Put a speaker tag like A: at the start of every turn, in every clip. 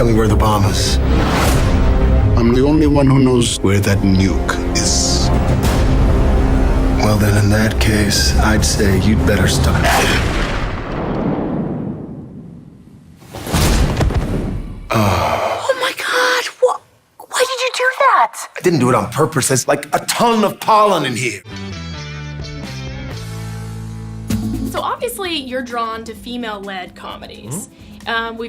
A: Tell me where the bomb is.
B: I'm the only one who knows where that nuke is.
A: Well, then, in that case, I'd say you'd better start.
C: Oh my God! Why did you do that?
A: I didn't do it on purpose. There's like a ton of pollen in here.
D: So obviously you're drawn to female-led comedies.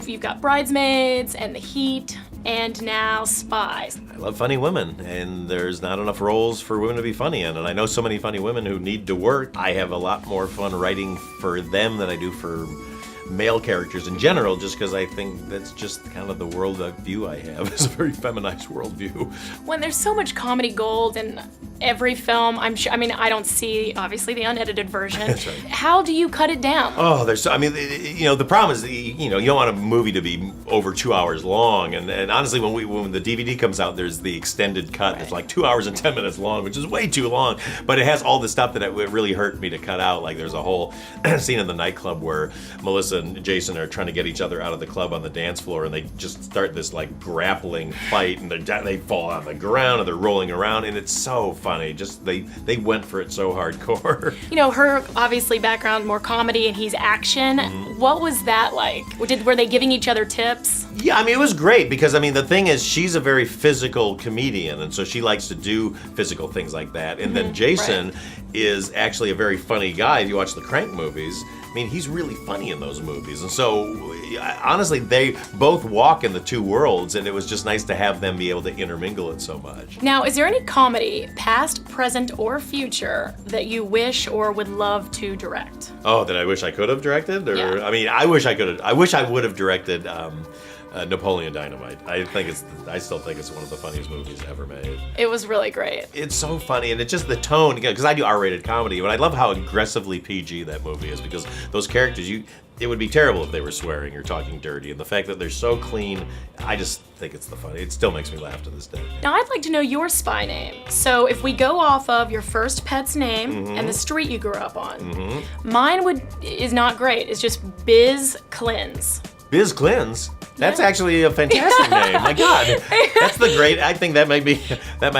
D: You've got Bridesmaids and The Heat, and now Spies.
E: I love funny women, and there's not enough roles for women to be funny in, and I know so many funny women who need to work. I have a lot more fun writing for them than I do for male characters in general, just because I think that's just kind of the world view I have. It's a very feminized worldview.
D: When there's so much comedy gold in every film, I don't see, obviously, the unedited version.
E: That's right.
D: How do you cut it down?
E: Oh, the problem is, you don't want a movie to be over 2 hours long, and honestly, when the DVD comes out, there's the extended cut that's like 2 hours and 10 minutes long, which is way too long, but it has all the stuff that it really hurt me to cut out. Like, there's a whole scene in the nightclub where Melissa and Jason are trying to get each other out of the club on the dance floor, and they just start this like grappling fight, and they fall on the ground, and they're rolling around, and it's so funny. Just they went for it so hardcore.
D: Her obviously background more comedy and he's action. What was that like? Were they giving each other tips?
E: Yeah, it was great because, the thing is, she's a very physical comedian, and so she likes to do physical things like that. And then Jason is actually a very funny guy. If you watch the Crank movies, he's really funny in those movies. And so, honestly, they both walk in the two worlds, and it was just nice to have them be able to intermingle it so much.
D: Now, is there any comedy, past, present, or future, that you wish or would love to direct?
E: Oh, that I wish I could have directed? Or,
D: Yeah.
E: I wish I would have directed Napoleon Dynamite. I still think it's one of the funniest movies ever made.
D: It was really great.
E: It's so funny, and it's just the tone, because I do R-rated comedy, but I love how aggressively PG that movie is, because those characters, it would be terrible if they were swearing or talking dirty, and the fact that they're so clean, I just think it's the funny. It still makes me laugh to this day.
D: Now, I'd like to know your spy name. So if we go off of your first pet's name and the street you grew up on, mine is not great. It's just Biz Clins.
E: Biz Clins? That's actually a fantastic name. My God, that's the great. I think that might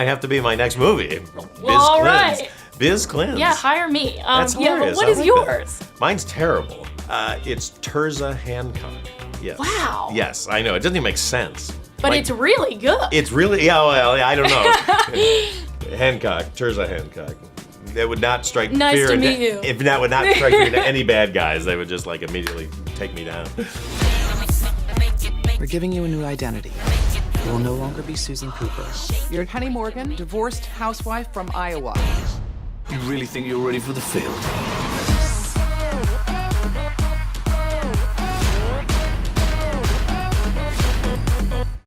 E: have to be my next movie. Biz
D: All
E: Clins.
D: right.
E: Biz Clins.
D: Yeah, hire me.
E: That's hilarious.
D: But what
E: I
D: is
E: like
D: yours?
E: that. Mine's terrible. It's Tirzah Hancock. Yes.
D: Wow.
E: Yes, I know. It doesn't even make sense.
D: But it's really good.
E: It's really, I don't know. Hancock, Tirzah Hancock. That would not strike
D: Nice
E: fear.
D: to meet you.
E: If that would not strike fear to any bad guys, they would just immediately take me down.
F: We're giving you a new identity. You will no longer be Susan Cooper.
G: You're Penny Morgan, divorced housewife from Iowa.
H: You really think you're ready for the field?